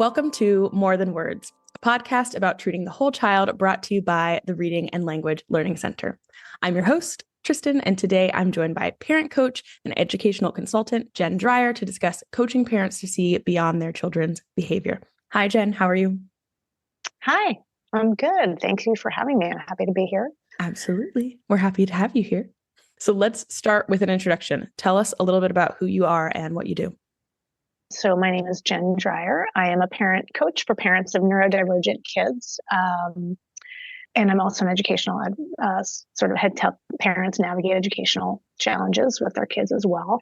Welcome to More Than Words, a podcast about treating the whole child, brought to you by the Reading and Language Learning Center. I'm your host, Tristan, and today I'm joined by parent coach and educational consultant, Jen Dreyer, to discuss coaching parents to see beyond their children's behavior. Hi, Jen. How are you? Hi, I'm good. Thank you for having me. I'm happy to be here. Absolutely. We're happy to have you here. So let's start with an introduction. Tell us a little bit about who you are and what you do. So my name is Jen Dreyer. I am a parent coach for parents of neurodivergent kids. And I'm also an educational sort of head to help parents navigate educational challenges with their kids as well.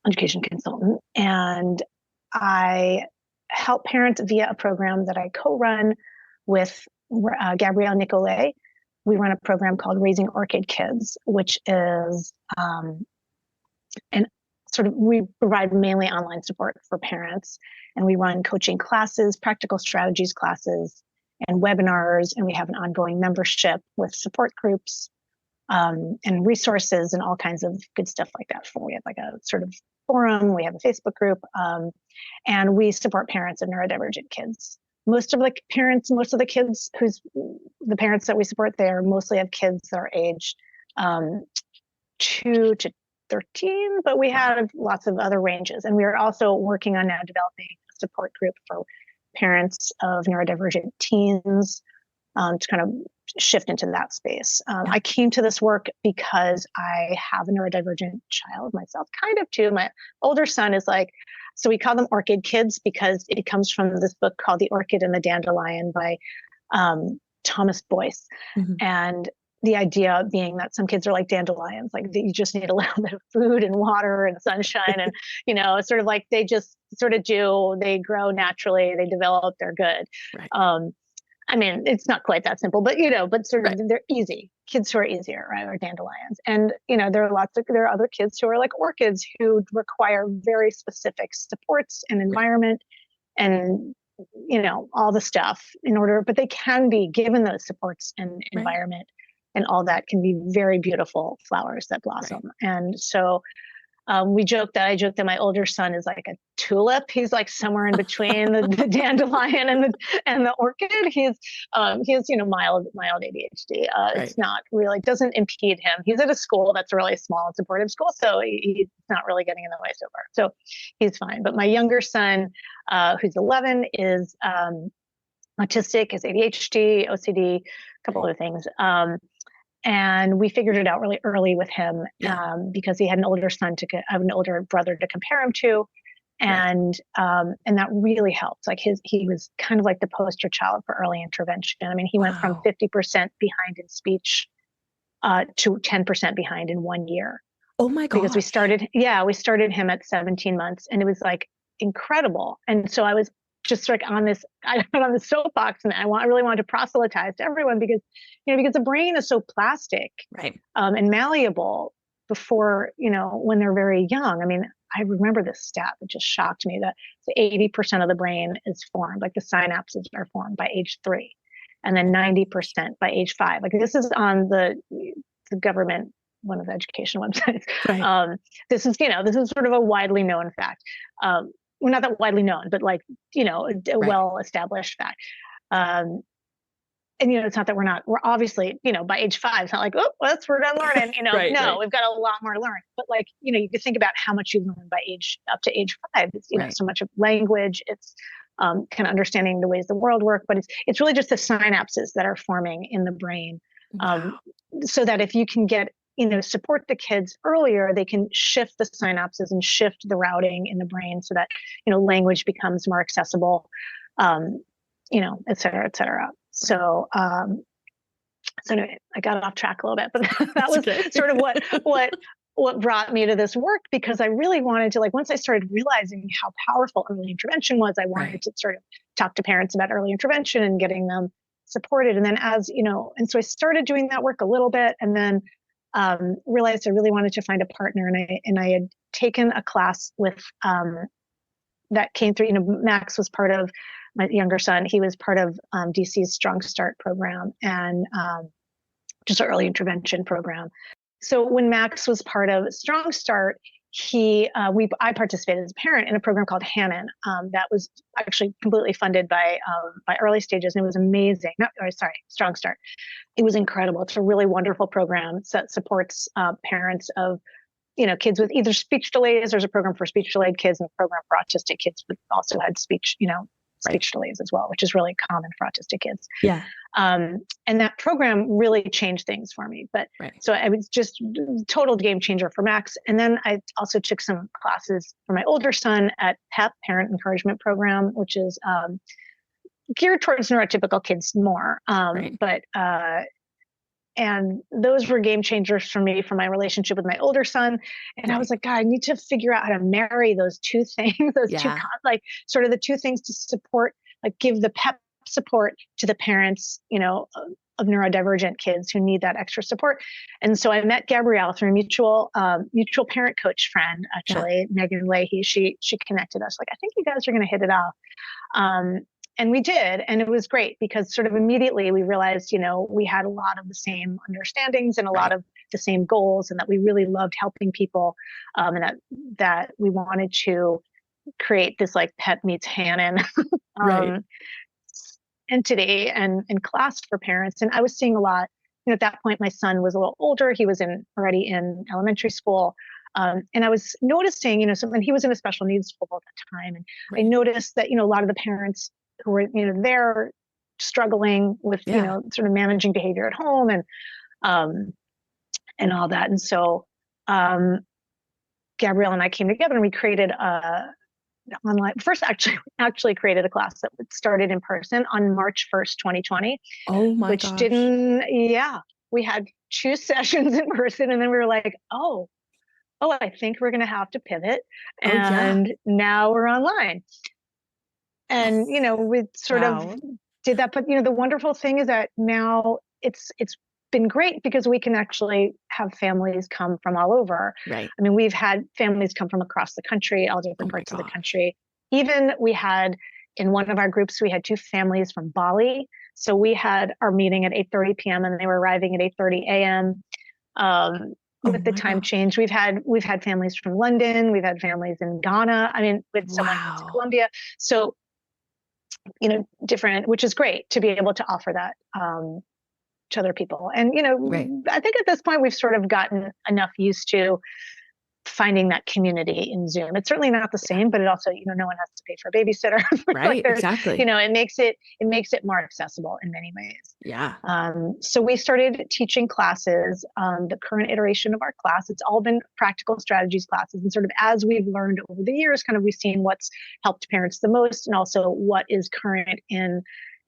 Education consultant. And I help parents via a program that I co-run with Gabrielle Nicolet. We run a program called Raising Orchid Kids, which is we provide mainly online support for parents, and we run coaching classes, practical strategies classes, and webinars, and we have an ongoing membership with support groups and resources and all kinds of good stuff like that. We have like a sort of forum, we have a Facebook group, and we support parents of neurodivergent kids. Most of the kids the parents that we support, they are mostly have kids that are aged 2 to 13, but we have lots of other ranges. And we are also working on now developing a support group for parents of neurodivergent teens to kind of shift into that space. I came to this work because I have a neurodivergent child myself, kind of too. My older son is so we call them orchid kids because it comes from this book called The Orchid and the Dandelion by Thomas Boyce. Mm-hmm. And the idea being that some kids are like dandelions, like you just need a little bit of food and water and sunshine. And, it's sort of like they just sort of they grow naturally, they develop, they're good. Right. I mean, it's not quite that simple, but, right. They're easy. Kids who are easier, right, are dandelions. And, there are other kids who are like orchids who require very specific supports and environment and, all the stuff but they can be given those supports and environment. And all that can be very beautiful flowers that blossom. Right. And so I joked that my older son is like a tulip. He's like somewhere in between the dandelion and the orchid. He has mild ADHD. Right. It's not really, doesn't impede him. He's at a school that's a really small and supportive school, so he's not really getting in the way so far. So he's fine. But my younger son, who's 11, is autistic, has ADHD, OCD, a couple other things. And we figured it out really early with him because he had an older brother to compare him to. And that really helped. Like he was kind of like the poster child for early intervention. I mean, he went from 50% behind in speech to 10% behind in 1 year. Oh my God. Because we started him at 17 months, and it was like incredible. And so I was just like on this soapbox, and I really wanted to proselytize to everyone because the brain is so plastic, right, and malleable before, when they're very young. I mean, I remember this stat that just shocked me that 80% of the brain is formed, like the synapses are formed by age 3, and then 90% by age 5. Like this is on the government, one of the education websites. Right. This is sort of a widely known fact. Well, not that widely known, but a well-established fact. And, it's not that we're obviously, by age 5, it's not like, we're done learning, right. We've got a lot more to learn. But you can think about how much you learn up to age 5. It's, right. So much of language, it's kind of understanding the ways the world work, but it's really just the synapses that are forming in the brain. Wow. So that if you can get, support the kids earlier, they can shift the synapses and shift the routing in the brain so that, language becomes more accessible, et cetera, et cetera. So anyway, I got off track a little bit, but that was sort of what brought me to this work, because I really wanted to, once I started realizing how powerful early intervention was, I wanted to sort of talk to parents about early intervention and getting them supported. And then and so I started doing that work a little bit, and then realized I really wanted to find a partner, and I had taken a class with that came through. Max was part of, my younger son. He was part of DC's Strong Start program and just an early intervention program. So when Max was part of Strong Start, I participated as a parent in a program called Hannon that was actually completely funded by Early Stages, and it was amazing. Strong Start. It was incredible. It's a really wonderful program that supports parents of kids with either speech delays. There's a program for speech delayed kids and a program for autistic kids, but also had speech delays as well, which is really common for autistic kids. Yeah. And that program really changed things for me. But so I was just total game changer for Max. And then I also took some classes for my older son at PEP, Parent Encouragement Program, which is geared towards neurotypical kids more. And those were game changers for me for my relationship with my older son. And I was like, God, I need to figure out how to marry those two things, sort of the two things to support, give the PEP support to the parents, of neurodivergent kids who need that extra support. And so I met Gabrielle through a mutual parent coach friend, actually, Megan Leahy. She connected us, I think you guys are going to hit it off. And we did. And it was great because sort of immediately we realized, we had a lot of the same understandings and a lot of the same goals, and that we really loved helping people, and that we wanted to create this PEP meets Hannon entity and class for parents. And I was seeing a lot, at that point, my son was a little older. He was already in elementary school. And I was noticing, and he was in a special needs school at that time. And I noticed that, a lot of the parents who were, they're struggling with, sort of managing behavior at home and all that. And so Gabrielle and I came together and we created online. First, actually created a class that started in person on March 1st, 2020. Oh my gosh. We had 2 sessions in person, and then we were like, oh, I think we're going to have to pivot. And now we're online. And, we sort of did that. But, the wonderful thing is that now it's been great because we can actually have families come from all over. Right. I mean, we've had families come from across the country, all different parts of the country. Even we had, in one of our groups, we had 2 families from Bali. So we had our meeting at 8:30 p.m. and they were arriving at 8:30 a.m. With the time change. We've had families from London. We've had families in Ghana. I mean, with someone in Colombia. So, different, which is great to be able to offer that to other people. And, I think at this point we've sort of gotten enough used to finding that community in Zoom. It's certainly not the same, but it also, no one has to pay for a babysitter. Right. Exactly. It makes it more accessible in many ways. Yeah. So we started teaching classes, the current iteration of our class. It's all been practical strategies classes. And sort of as we've learned over the years, kind of we've seen what's helped parents the most, and also what is current in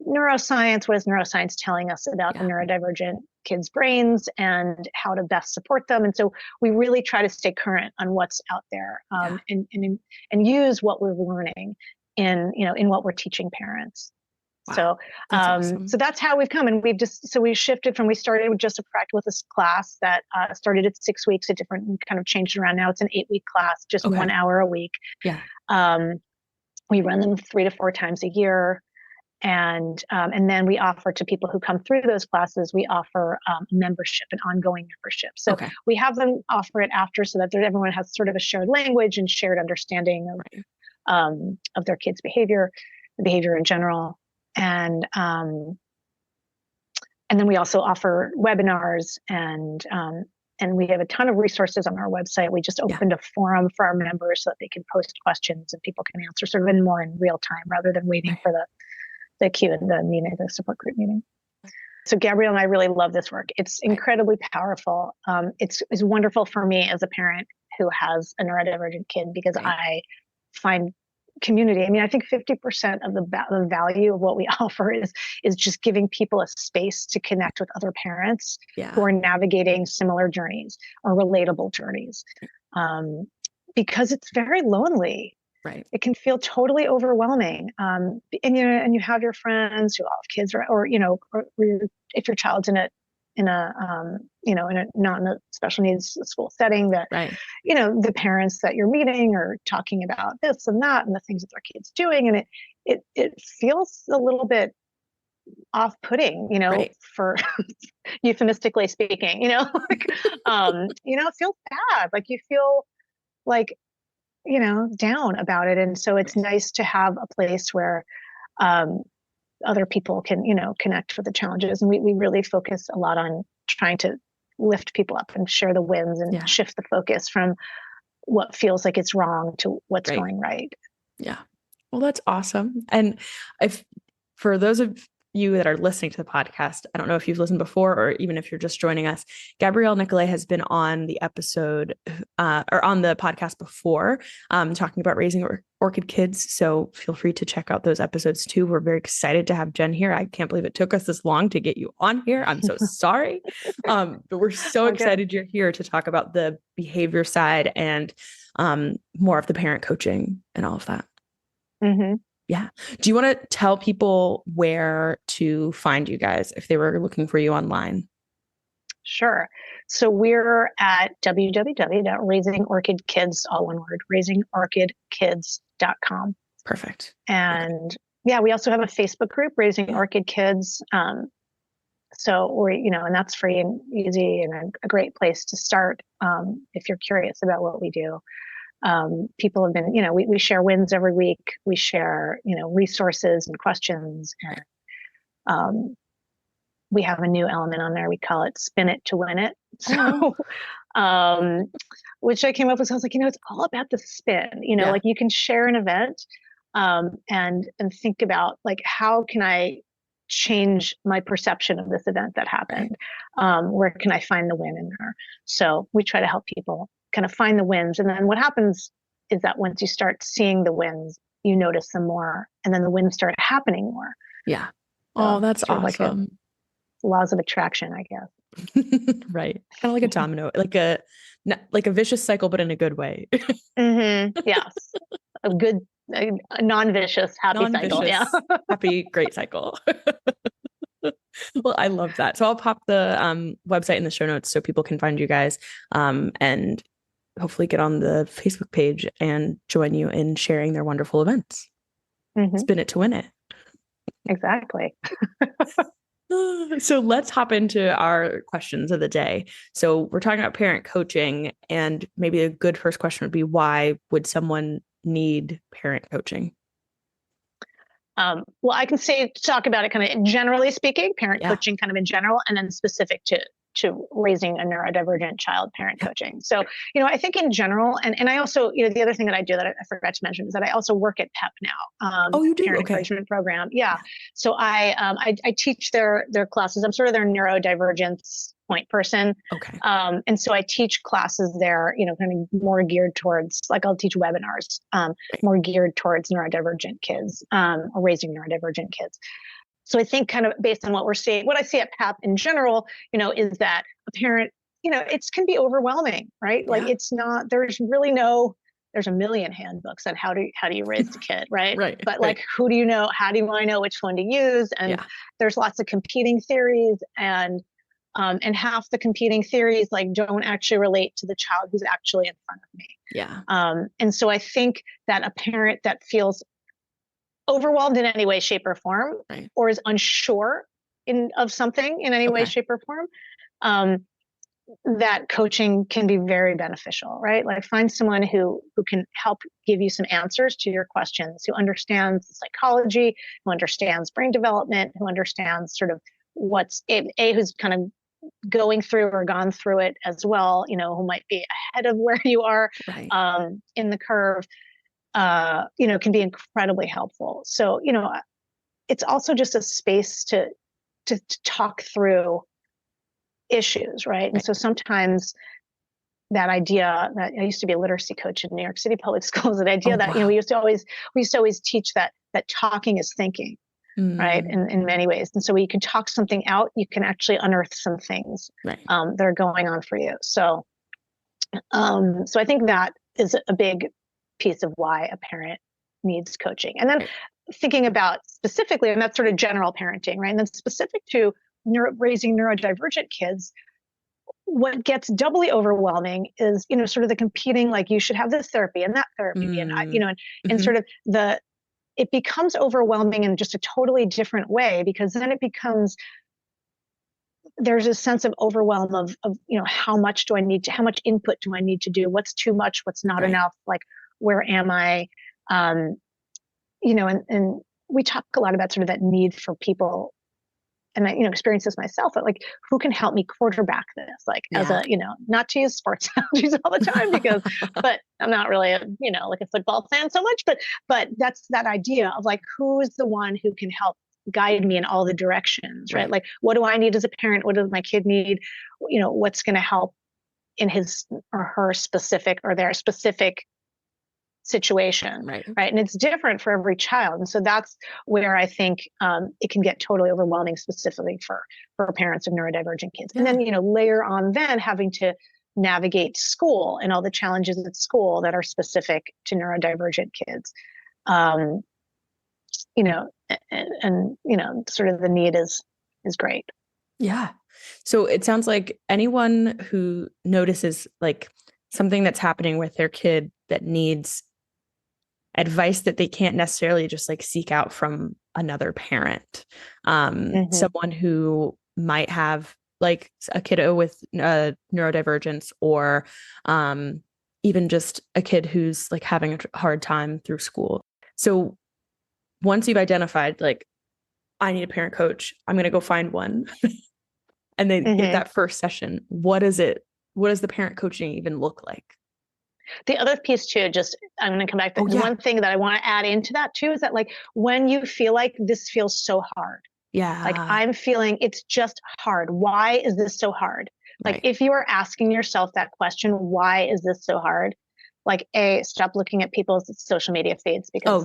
neuroscience. What is neuroscience telling us about the neurodivergent kids' brains and how to best support them? And so we really try to stay current on what's out there, and use what we're learning in what we're teaching parents. Wow. So, awesome. So that's how we've come, and we shifted from, we started with just with this class that started at 6 weeks, a different kind of changed around. Now it's an 8-week class, just 1 hour a week. Yeah. We run them 3 to 4 times a year. And then we offer to people who come through those classes, we offer membership, an ongoing membership. So we have them offer it after, so that everyone has sort of a shared language and shared understanding of their kids' behavior in general. And then we also offer webinars, and we have a ton of resources on our website. We just opened a forum for our members so that they can post questions and people can answer sort of more in real time rather than waiting for the queue and the meeting, the support group meeting. So Gabrielle and I really love this work. It's incredibly powerful. It's wonderful for me as a parent who has a neurodivergent kid, because I find community. I mean, I think 50% of the value of what we offer is just giving people a space to connect with other parents who are navigating similar journeys or relatable journeys, because it's very lonely. Right. It can feel totally overwhelming. And you have your friends who all have kids, or if your child's not in a special needs school setting, that, the parents that you're meeting are talking about this and that and the things that their kids doing. And it feels a little bit off-putting, for euphemistically speaking, it feels bad. Like you feel like, down about it. And so it's nice to have a place where um, other people can, connect with the challenges. And we really focus a lot on trying to lift people up and share the wins and Yeah. shift the focus from what feels like it's wrong to what's going right. Yeah. Well, that's awesome. And if for those of you that are listening to the podcast, I don't know if you've listened before or even if you're just joining us, Gabrielle Nicolay has been on the episode or on the podcast before talking about raising orchid kids. So feel free to check out those episodes too. We're very excited to have Jen here. I can't believe it took us this long to get you on here. I'm so sorry. But we're so excited you're here to talk about the behavior side and more of the parent coaching and all of that. Mm-hmm. Yeah. Do you want to tell people where to find you guys if they were looking for you online? Sure. So we're at www.raisingorchidkids, all one word, raisingorchidkids.com. Perfect. And we also have a Facebook group, Raising Orchid Kids. So we're, and that's free and easy and a great place to start if you're curious about what we do. People have been, we share wins every week. We share, resources and questions. And we have a new element on there. We call it Spin It to Win It. So, which I came up with. So I was like, it's all about the spin, like you can share an event and think about like, how can I change my perception of this event that happened? Where can I find the win in there? So we try to help people kind of find the wins. And then what happens is that once you start seeing the wins, you notice them more. And then the wins start happening more. Yeah. Oh, that's awesome. Like laws of attraction, I guess. Right. Kind of like a domino, like a vicious cycle, but in a good way. Mm-hmm. Yes. A non-vicious, happy cycle. Yeah. Happy, great cycle. Well, I love that. So I'll pop the website in the show notes so people can find you guys and hopefully get on the Facebook page and join you in sharing their wonderful events. Mm-hmm. Spin it to win it. Exactly. So let's hop into our questions of the day. So we're talking about parent coaching, and maybe a good first question would be, why would someone need parent coaching? Well, I can talk about it kind of generally speaking, parent coaching kind of in general, and then specific to raising a neurodivergent child, parent coaching. So, I think in general, and I also, the other thing that I do that I forgot to mention is that I also work at PEP now. Oh, you do? Parent encouragement program. Yeah. So I teach their classes. I'm sort of their neurodivergence point person. Okay. And so I teach classes there, kind of more geared towards, like I'll teach webinars, more geared towards neurodivergent kids, or raising neurodivergent kids. So I think kind of based on what we're seeing, what I see at PEP in general, is that a parent, it can be overwhelming, right? Like it's not, there's a million handbooks on how do you raise a kid, right? Right. But like, who do you know? How do I know which one to use? And there's lots of competing theories and half the competing theories like don't actually relate to the child who's actually in front of me. Yeah. And so I think that a parent that feels overwhelmed in any way, shape, or form, or is unsure of something in any way, shape, or form, that coaching can be very beneficial, right? Like find someone who can help give you some answers to your questions, who understands psychology, who understands brain development, who understands sort of who's kind of going through or gone through it as well, who might be ahead of where you are in the curve, can be incredibly helpful. So, it's also just a space to talk through issues, right? And so sometimes that idea that I used to be a literacy coach in New York City public schools, that idea that, we used to always teach that talking is thinking, right? In many ways. And so when you can talk something out, you can actually unearth some things that are going on for you. So, so I think that is a big piece of why a parent needs coaching. And then thinking about specifically, and that's sort of general parenting, right? And then specific to raising neurodivergent kids, what gets doubly overwhelming is, sort of the competing, like you should have this therapy and that therapy, and and sort of it becomes overwhelming in just a totally different way, because then it becomes there's a sense of overwhelm of, how much input do I need to do? What's too much? What's not enough? Like, where am I? And we talk a lot about sort of that need for people, and I, experience this myself, but like, who can help me quarterback this? Like, as a, not to use sports analogies all the time but I'm not really like a football fan so much, but that's that idea of like, who is the one who can help guide me in all the directions, right? Like, what do I need as a parent? What does my kid need? What's going to help in his or her specific or their specific situation, right? And it's different for every child. And so that's where I think it can get totally overwhelming, specifically for parents of neurodivergent kids. And then, layer on then having to navigate school and all the challenges at school that are specific to neurodivergent kids. Sort of the need is great. Yeah. So it sounds like anyone who notices like something that's happening with their kid that needs advice that they can't necessarily just like seek out from another parent, someone who might have like a kiddo with neurodivergence, or even just a kid who's like having a hard time through school. So once you've identified, like, I need a parent coach, I'm going to go find one, and they get that first session, what does the parent coaching even look like? The other piece too, I'm going to come back to one thing that I want to add into that too, is that like, when you feel like this feels so hard, like I'm feeling it's just hard. Why is this so hard? Like, if you are asking yourself that question, why is this so hard? Like, stop looking at people's social media feeds, because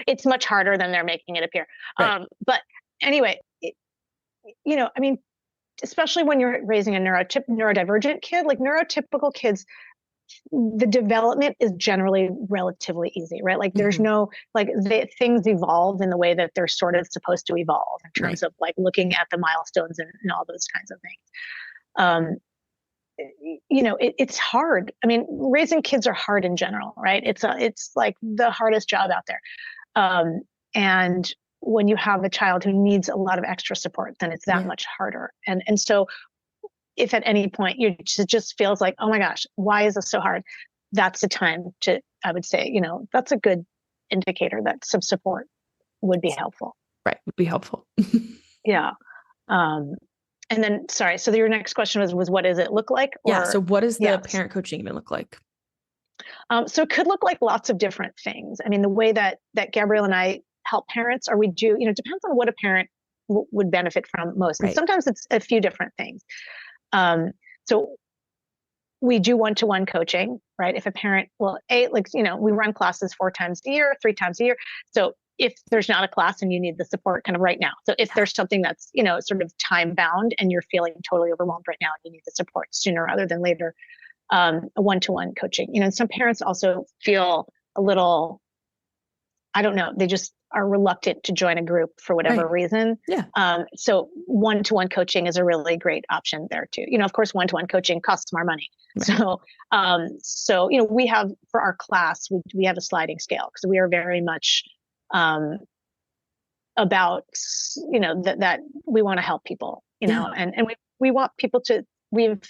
it's much harder than they're making it appear. But anyway, I mean, especially when you're raising a neurodivergent kid, like neurotypical kids, the development is generally relatively easy, right? Like, there's no, like, things evolve in the way that they're sort of supposed to evolve in terms of like looking at the milestones and all those kinds of things. It's hard. I mean, raising kids are hard in general, right? It's like the hardest job out there. And when you have a child who needs a lot of extra support, then it's that much harder. And so if at any point it just feels like, oh my gosh, why is this so hard? That's the time to, I would say, that's a good indicator that some support would be helpful. Right. Would be helpful. Yeah. And then, sorry, so your next question was what does it look like? So what does the parent coaching even look like? So it could look like lots of different things. I mean, the way that Gabrielle and I help parents, or we do, depends on what a parent would benefit from most. And sometimes it's a few different things. So we do one-to-one coaching, right? If a parent, we run classes 4 times a year, 3 times a year. So if there's not a class and you need the support kind of right now. So if there's something that's, sort of time bound and you're feeling totally overwhelmed right now and you need the support sooner rather than later, a one-to-one coaching, and some parents also feel a little, I don't know, they just are reluctant to join a group for whatever reason. So one-to-one coaching is a really great option there too. Of course, one-to-one coaching costs more money. So, we have, for our class, we have a sliding scale, because we are very much about, that we want to help people, and we want people to, we've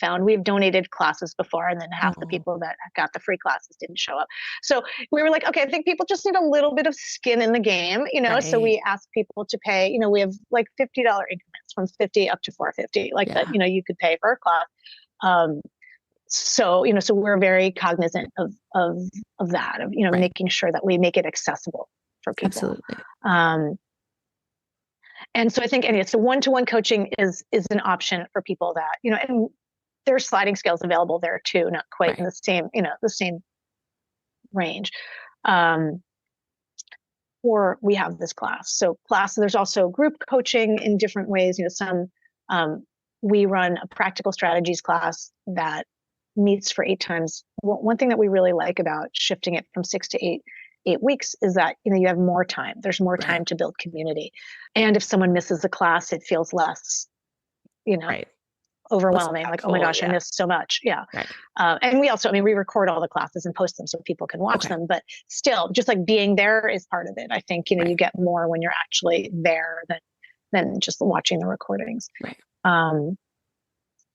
donated classes before, and then half the people that got the free classes didn't show up. So we were like, okay, I think people just need a little bit of skin in the game, so we ask people to pay, we have like $50 increments from 50 up to $450, like that, you could pay for a class. So we're very cognizant of that, of, making sure that we make it accessible for people. Absolutely. And so I think so one-to-one coaching is an option for people that, and there's sliding scales available there too, not quite in the same range. Or we have this class. So there's also group coaching in different ways. We run a practical strategies class that meets for 8 times. One thing that we really like about shifting it from 6 to 8 weeks is that, you have more time. There's more time to build community. And if someone misses a class, it feels less, overwhelming. Like, oh my gosh, I missed so much. Yeah. And we also, we record all the classes and post them so people can watch them, but still just like being there is part of it. I think, you get more when you're actually there than just watching the recordings.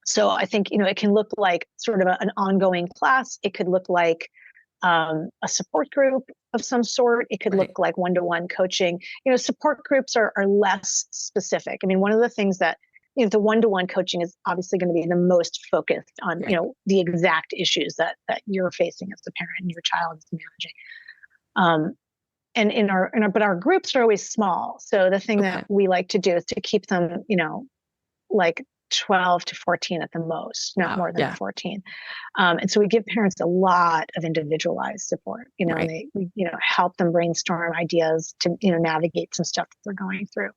So I think, it can look like sort of an ongoing class. It could look like a support group of some sort. It could look like one-to-one coaching. Support groups are less specific. I mean, one of the things that, the one-to-one coaching is obviously going to be the most focused on, the exact issues that you're facing as a parent and your child is managing. And but our groups are always small. So the thing that we like to do is to keep them, like 12 to 14 at the most, not more than 14. And so we give parents a lot of individualized support, and we help them brainstorm ideas to, navigate some stuff that they're going through,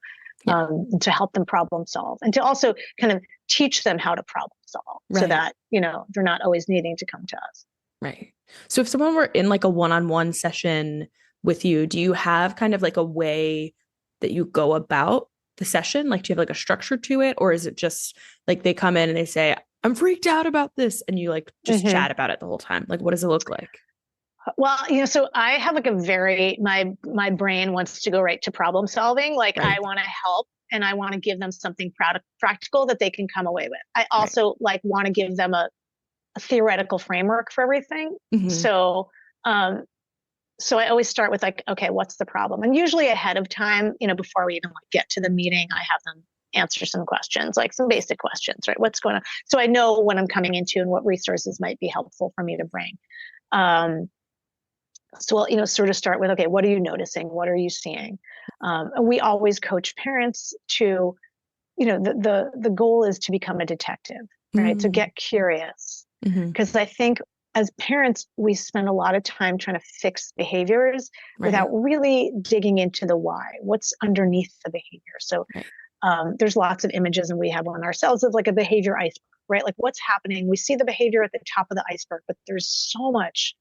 and to help them problem solve, and to also kind of teach them how to problem solve so that, they're not always needing to come to us. Right. So if someone were in like a one-on-one session with you, do you have kind of like a way that you go about the session? Like, do you have like a structure to it? Or is it just like they come in and they say, I'm freaked out about this, and you like just chat about it the whole time? Like, what does it look like? Well, so I have like my brain wants to go right to problem solving. Like I want to help, and I want to give them something practical that they can come away with. I also like want to give them a theoretical framework for everything. So I always start with like, okay, what's the problem? And usually ahead of time, before we even like get to the meeting, I have them answer some questions, like some basic questions, right? What's going on? So I know what I'm coming into and what resources might be helpful for me to bring. So we'll, sort of start with, okay, what are you noticing? What are you seeing? And we always coach parents to, the goal is to become a detective, right? To get curious. Because I think as parents, we spend a lot of time trying to fix behaviors without really digging into the why, what's underneath the behavior. So there's lots of images, and we have one ourselves of like a behavior iceberg, right? Like what's happening? We see the behavior at the top of the iceberg, but there's so much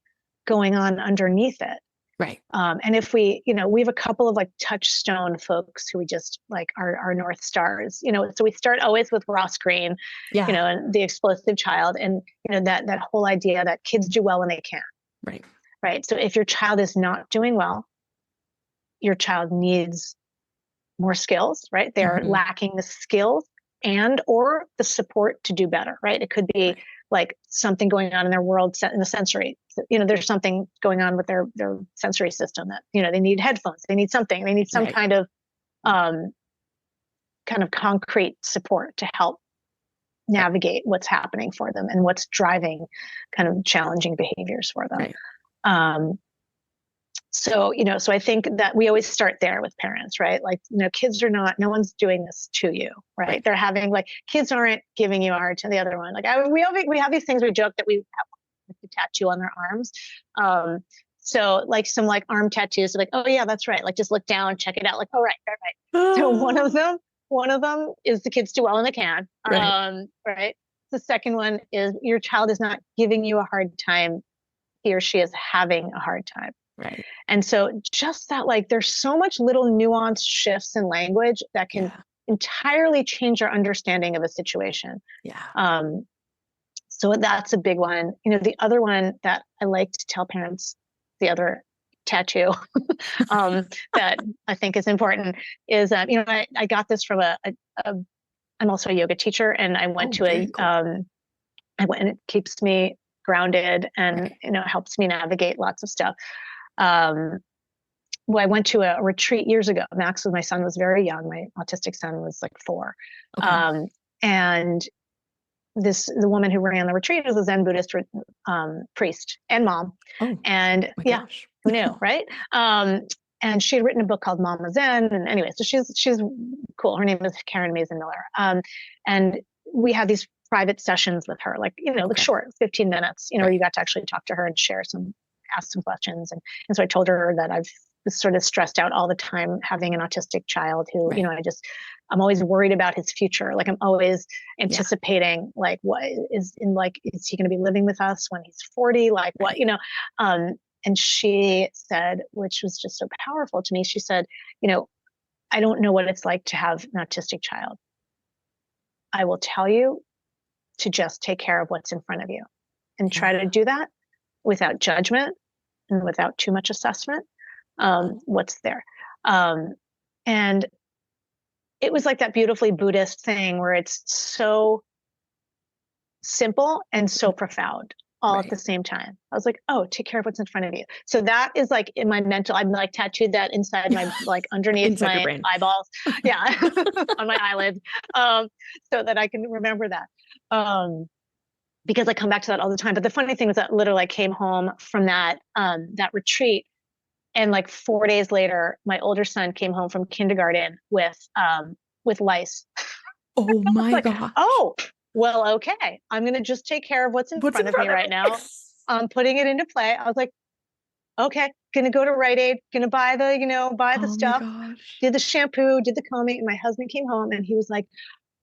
going on underneath it. Right. And if we have a couple of like touchstone folks who we just like our North Stars, so we start always with Ross Green, and the explosive child, and, that whole idea that kids do well when they can. Right. Right. So if your child is not doing well, your child needs more skills, right? They're lacking the skills and or the support to do better, right? It could be like something going on in their world in the sensory, there's something going on with their sensory system that, they need headphones, they need something, they need some kind of concrete support to help navigate what's happening for them and what's driving kind of challenging behaviors for them. So I think that we always start there with parents, right? Like, kids are not, no one's doing this to you, right? They're having like, kids aren't giving you a hard time. The other one, like we have these things, we joke that we have the tattoo on their arms. So like some like arm tattoos, like, oh yeah, that's right. Like just look down, check it out. Like, oh, right. So one of them is the kids do well when they can. Right. The second one is your child is not giving you a hard time. He or she is having a hard time. Right. And so just that, like, there's so much little nuanced shifts in language that can entirely change our understanding of a situation. So that's a big one. The other one that I like to tell parents, the other tattoo that I think is important is, I got this from I'm also a yoga teacher, and I went to I went, and it keeps me grounded and, helps me navigate lots of stuff. Well, I went to a retreat years ago. My son was very young. My autistic son was like 4. And the woman who ran the retreat was a Zen Buddhist priest and mom. And gosh. Who knew, right? And she had written a book called Mama Zen. And anyway, so she's cool. Her name is Karen Mason Miller. And we had these private sessions with her, like, like short 15 minutes, where you got to actually talk to her and ask some questions. And so I told her that I've sort of stressed out all the time having an autistic child who, I'm always worried about his future. Like I'm always anticipating like what is is he going to be living with us when he's 40? Like what, and she said, which was just so powerful to me. She said, I don't know what it's like to have an autistic child. I will tell you to just take care of what's in front of you and try to do that without judgment and without too much assessment. What's there. And it was like that beautifully Buddhist thing where it's so simple and so profound all at the same time. I was like, oh, take care of what's in front of you. So that is like in my mental, I'm like tattooed that inside my, like underneath Inside your my brain. eyeballs. Yeah. On my eyelids. So that I can remember that. Because I come back to that all the time. But the funny thing was that literally I came home from that retreat, and like 4 days later, my older son came home from kindergarten with lice. Oh my Like, gosh. oh, well, okay. I'm going to just take care of what's in front of me right now. I'm putting it into play. I was like, okay, gonna go to Rite Aid, gonna buy the stuff, did the shampoo, did the combing. And my husband came home and he was like,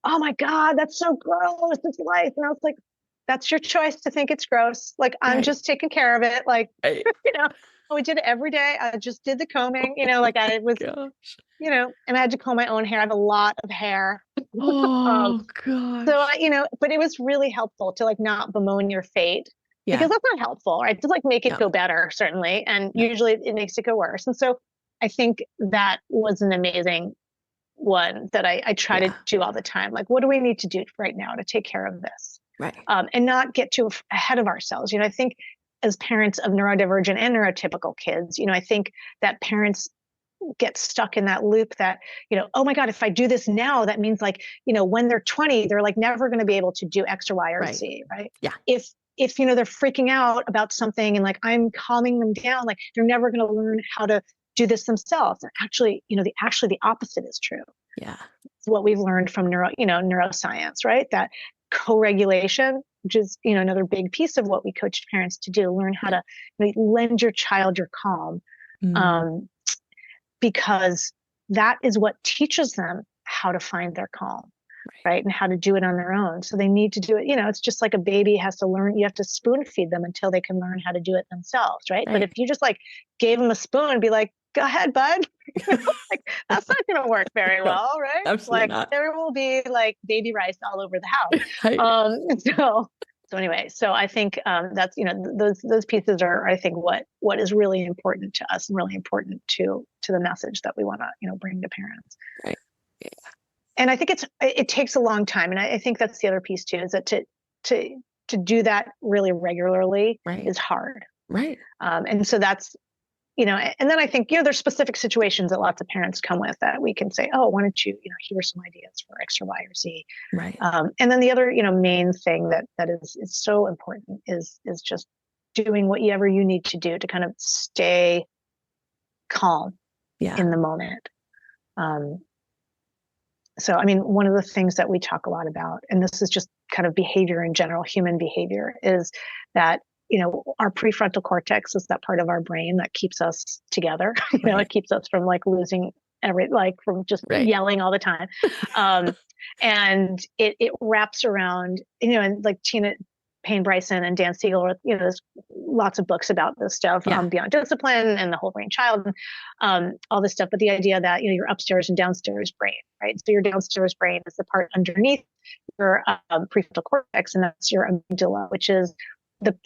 oh my God, that's so gross. It's lice. And I was like, that's your choice to think it's gross. Like, I'm just taking care of it. Like, we did it every day. I just did the combing, like I was, and I had to comb my own hair. I have a lot of hair. Oh gosh. So, but it was really helpful to like not bemoan your fate. Yeah. Because that's not helpful, right? To like make it go better, certainly. And usually it makes it go worse. And so I think that was an amazing one that I try to do all the time. Like, what do we need to do right now to take care of this? Right. And not get too ahead of ourselves. I think as parents of neurodivergent and neurotypical kids, I think that parents get stuck in that loop that, oh my God, if I do this now, that means like, when they're 20, they're like never going to be able to do X or Y or Z, right? Yeah. If they're freaking out about something and like I'm calming them down, like they're never going to learn how to do this themselves. And actually, the opposite is true. Yeah. It's what we've learned from neuroscience, right? That co-regulation, which is, another big piece of what we coach parents to do, learn how to lend your child your calm. Because that is what teaches them how to find their calm, right? And how to do it on their own. So they need to do it. It's just like a baby has to learn. You have to spoon feed them until they can learn how to do it themselves, right? But if you just like gave them a spoon and be like, go ahead, bud, like that's not going to work very well, right? Absolutely not. There will be like baby rice all over the house. So anyway, so I think that's those pieces are, I think, what is really important to us and really important to the message that we want to bring to parents. Right. Yeah. And I think it takes a long time, and I think that's the other piece too, is that to do that really regularly is hard. Right. And so that's and then I think there's specific situations that lots of parents come with that we can say, oh, why don't you here are some ideas for X or Y or Z. Right. And then the other main thing that is so important is just doing whatever you need to do to kind of stay calm in the moment. So, I mean, one of the things that we talk a lot about, and this is just kind of behavior in general, human behavior, is that our prefrontal cortex is that part of our brain that keeps us together. It keeps us from like losing from just yelling all the time. And it wraps around, and like Tina Payne Bryson and Dan Siegel, there's lots of books about this stuff, Beyond Discipline and the Whole Brain Child, all this stuff. But the idea that, your upstairs and downstairs brain, right? So your downstairs brain is the part underneath your prefrontal cortex, and that's your amygdala, which is the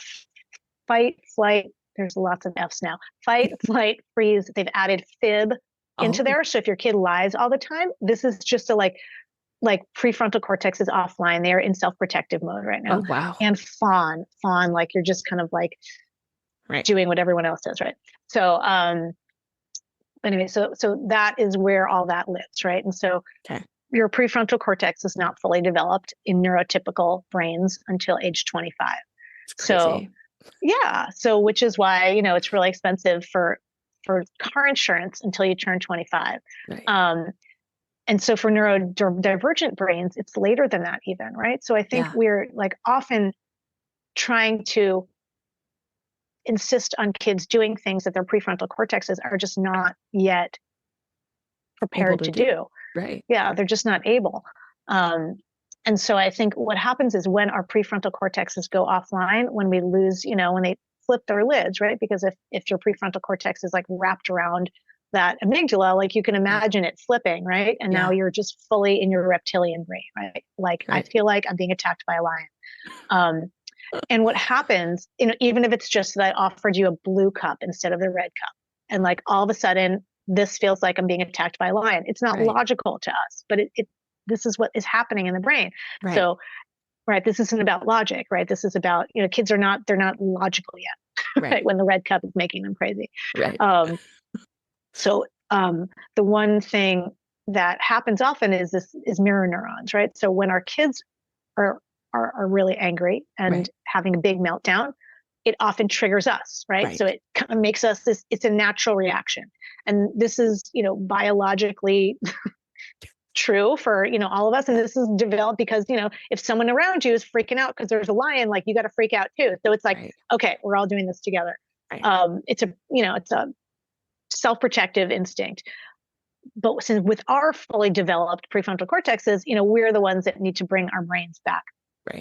fight, flight. There's lots of F's now. Fight, flight, freeze. They've added fib into there. So if your kid lies all the time, this is just a like prefrontal cortex is offline. They're in self-protective mode right now. Oh, wow. And fawn, like you're just kind of like doing what everyone else does, right? So anyway, so that is where all that lives, right? And so your prefrontal cortex is not fully developed in neurotypical brains until age 25. So so which is why it's really expensive for car insurance until you turn 25. Right. And so for neurodivergent brains, it's later than that even, right? So I think we're like often trying to insist on kids doing things that their prefrontal cortexes are just not yet prepared to do. Right. Yeah, they're just not able. And so I think what happens is when our prefrontal cortexes go offline, when we lose, when they flip their lids, right? Because if your prefrontal cortex is like wrapped around that amygdala, like you can imagine it flipping, right? And now you're just fully in your reptilian brain, right? Like I feel like I'm being attacked by a lion. And what happens, even if it's just that I offered you a blue cup instead of the red cup, and like all of a sudden this feels like I'm being attacked by a lion. It's not Right. logical to us, but this is what is happening in the brain. Right. So, right, this isn't about logic, right? This is about, kids they're not logical yet, right? When the red cup is making them crazy. Right. So the one thing that happens often is mirror neurons, right? So when our kids are really angry and having a big meltdown, it often triggers us, right? So it kind of makes us it's a natural reaction. And this is, biologically true for, all of us. And this is developed because, if someone around you is freaking out because there's a lion, like you got to freak out too. So it's like, okay, we're all doing this together. It's a self-protective instinct. But since with our fully developed prefrontal cortexes, we're the ones that need to bring our brains back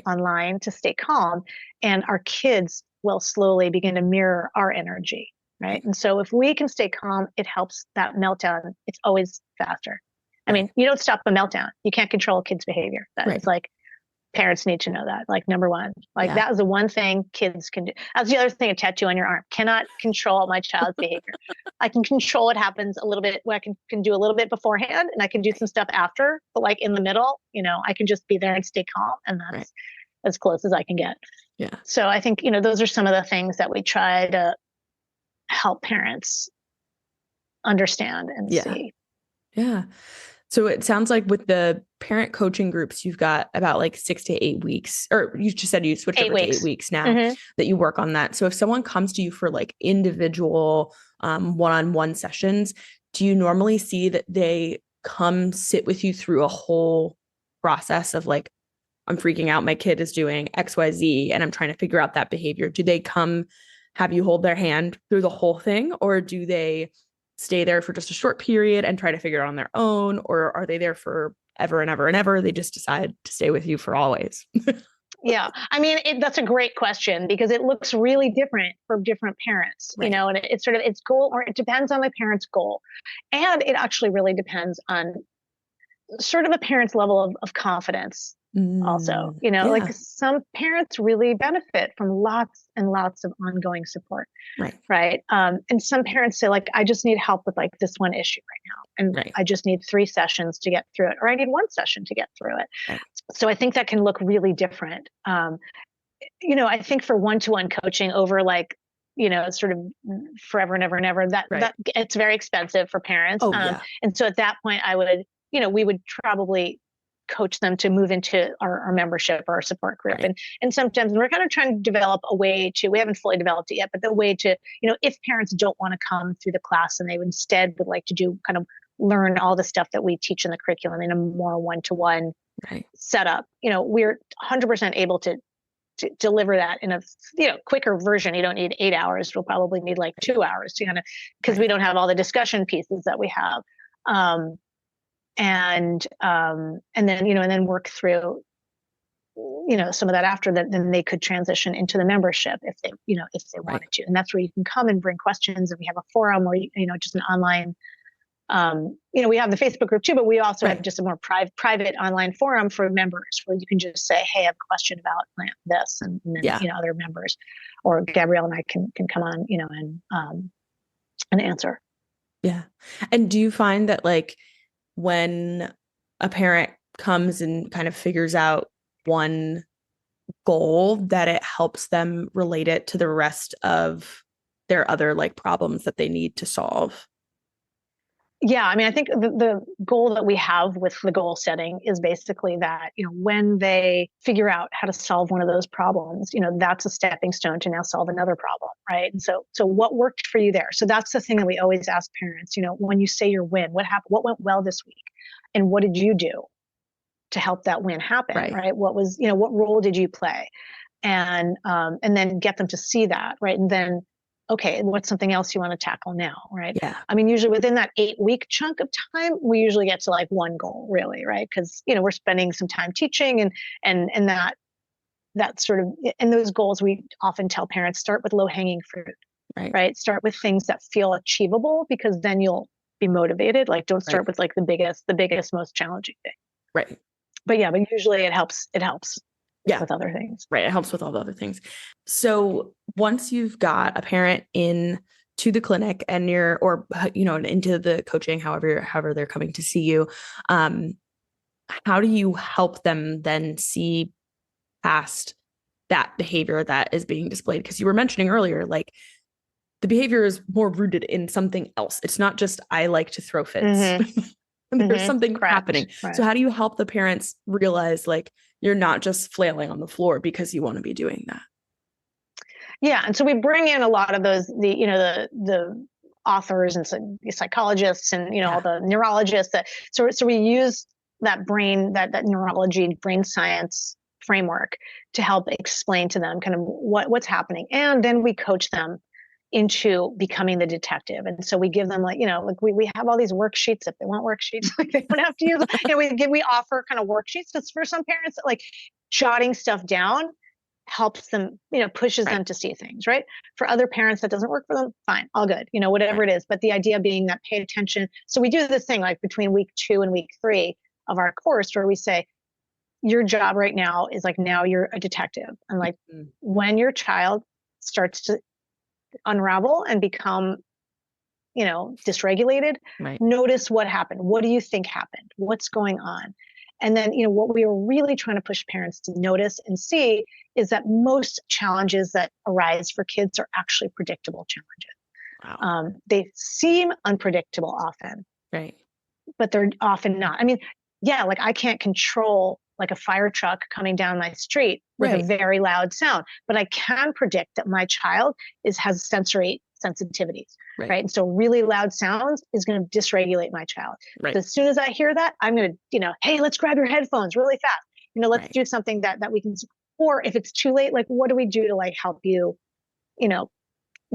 online to stay calm. And our kids will slowly begin to mirror our energy, right? And so if we can stay calm, it helps that meltdown. It's always faster. I mean, you don't stop a meltdown. You can't control a kid's behavior. That's like, parents need to know that. Like, number one, that is the one thing kids can do. That's the other thing, a tattoo on your arm. Cannot control my child's behavior. I can control what happens a little bit. I can do a little bit beforehand, and I can do some stuff after. But like in the middle, I can just be there and stay calm, and that's as close as I can get. Yeah. So I think, those are some of the things that we try to help parents understand and see. Yeah. So it sounds like with the parent coaching groups, you've got about like 6 to 8 weeks, or you just said you switched over to 8 weeks now that you work on that. So if someone comes to you for like individual one-on-one sessions, do you normally see that they come sit with you through a whole process of like, I'm freaking out, my kid is doing XYZ and I'm trying to figure out that behavior? Do they come have you hold their hand through the whole thing, or do they stay there for just a short period and try to figure it on their own? Or are they there for ever and ever and ever? They just decide to stay with you for always. Yeah. I mean, that's a great question because it looks really different for different parents, and it's sort of its goal, or it depends on the parent's goal. And it actually really depends on sort of a parent's level of confidence. Also, like some parents really benefit from lots and lots of ongoing support. Right. And some parents say, like, I just need help with like this one issue right now. And I just need 3 sessions to get through it, or I need 1 session to get through it. So I think that can look really different. I think for one-to-one coaching over like, sort of forever and ever and ever, that it's very expensive for parents. And so at that point I would, we would probably coach them to move into our membership or our support group. And sometimes we're kind of trying to develop a way to, we haven't fully developed it yet, but the way to, if parents don't want to come through the class and they instead would like to do kind of learn all the stuff that we teach in the curriculum in a more one-to-one setup, we're 100% able to deliver that in a quicker version. You don't need 8 hours. We'll probably need like 2 hours to kind of, because we don't have all the discussion pieces that we have. And then work through, some of that after that, then they could transition into the membership if they wanted to. And that's where you can come and bring questions. And we have a forum where, just an online, we have the Facebook group too, but we also have just a more private online forum for members where you can just say, hey, I have a question about this. And then, other members or Gabrielle and I can come on, and answer. Yeah. And do you find that like, when a parent comes and kind of figures out one goal, that it helps them relate it to the rest of their other like problems that they need to solve? Yeah, I mean, I think the goal that we have with the goal setting is basically that, when they figure out how to solve one of those problems, that's a stepping stone to now solve another problem, right? And so what worked for you there? So that's the thing that we always ask parents, when you say your win, what happened? What went well this week? And what did you do to help that win happen, right? What was, what role did you play? And then get them to see that, right? And then, okay, what's something else you want to tackle now, right? Yeah. I mean, usually within that 8-week chunk of time, we usually get to like one goal, really, right? Because we're spending some time teaching, and that sort of, and those goals we often tell parents start with low-hanging fruit, right? Start with things that feel achievable, because then you'll be motivated. Like, don't start with like the biggest, most challenging thing. Right. But usually it helps. With other things. Right. It helps with all the other things. So once you've got a parent in to the clinic and into the coaching, however they're coming to see you, how do you help them then see past that behavior that is being displayed? Because you were mentioning earlier, like the behavior is more rooted in something else. It's not just I like to throw fits. Mm-hmm. There's something Correct. happening. Right. So how do you help the parents realize like you're not just flailing on the floor because you want to be doing that? Yeah, and so we bring in a lot of the authors and the psychologists and all the neurologists. So we use that neurology, brain science framework to help explain to them kind of what's happening, and then we coach them into becoming the detective. And so we give them we have all these worksheets if they want worksheets. Like they don't have to use we offer kind of worksheets. Just for some parents that like jotting stuff down helps them, pushes them to see things, right? For other parents that doesn't work for them, fine, all good, whatever it is. But the idea being that pay attention. So we do this thing like between week 2 and week 3 of our course where we say, your job right now is like, now you're a detective. And like when your child starts to unravel and become, dysregulated, notice what happened. What do you think happened? What's going on? And then, what we are really trying to push parents to notice and see is that most challenges that arise for kids are actually predictable challenges. Wow. They seem unpredictable often, right? But they're often not. I mean, yeah, like I can't control like a fire truck coming down my street with a very loud sound, but I can predict that my child has sensory sensitivities, right? And so really loud sounds is going to dysregulate my child. Right. So as soon as I hear that, I'm going to, hey, let's grab your headphones really fast. Let's do something that we can, or if it's too late, like what do we do to like help you,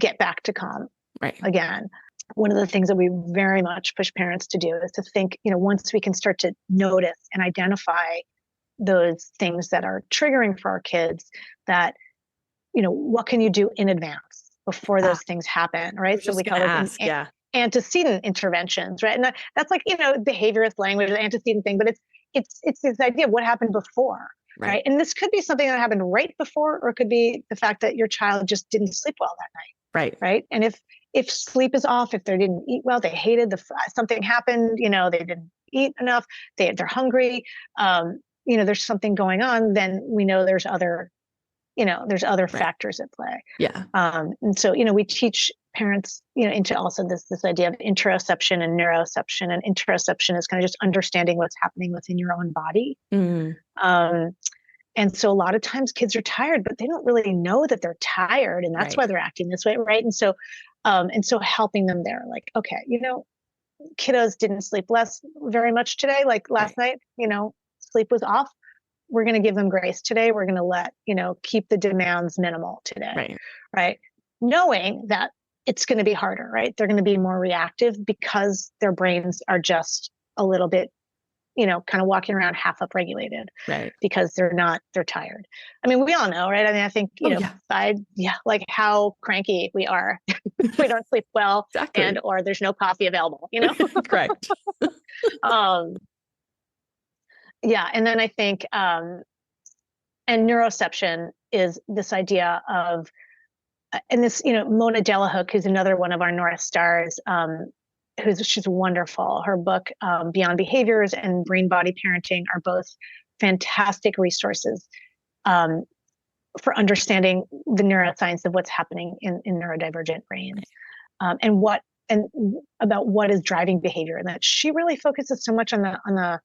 get back to calm again? One of the things that we very much push parents to do is to think, once we can start to notice and identify those things that are triggering for our kids, that, what can you do in advance before those things happen, right? So we call it antecedent interventions, right? And that's like, behaviorist language, the antecedent thing, but it's this idea of what happened before, right? And this could be something that happened right before, or it could be the fact that your child just didn't sleep well that night, right? And if sleep is off, if they didn't eat well, they hated something happened, they didn't eat enough, they're hungry, there's something going on, then we know there's other factors at play. Yeah. And so, we teach parents, into also this idea of interoception and neuroception. And interoception is kind of just understanding what's happening within your own body. And so a lot of times kids are tired, but they don't really know that they're tired. And that's why they're acting this way. Right. And so helping them there, like, okay, kiddos didn't sleep very much today. Like last night, sleep was off. We're going to give them grace today. We're going to let, keep the demands minimal today. Right. Knowing that it's going to be harder, right? They're going to be more reactive because their brains are just a little bit, kind of walking around half upregulated, because they're tired. I mean, we all know, right? I mean, I think, like how cranky we are if we don't sleep well, or there's no coffee available, Correct. Yeah. And then I think, and neuroception is this idea of, and this, Mona Delahook, who's another one of our North Stars, she's wonderful. Her book, Beyond Behaviors and Brain Body Parenting, are both fantastic resources for understanding the neuroscience of what's happening in neurodivergent brains, and about what is driving behavior. And that she really focuses so much on the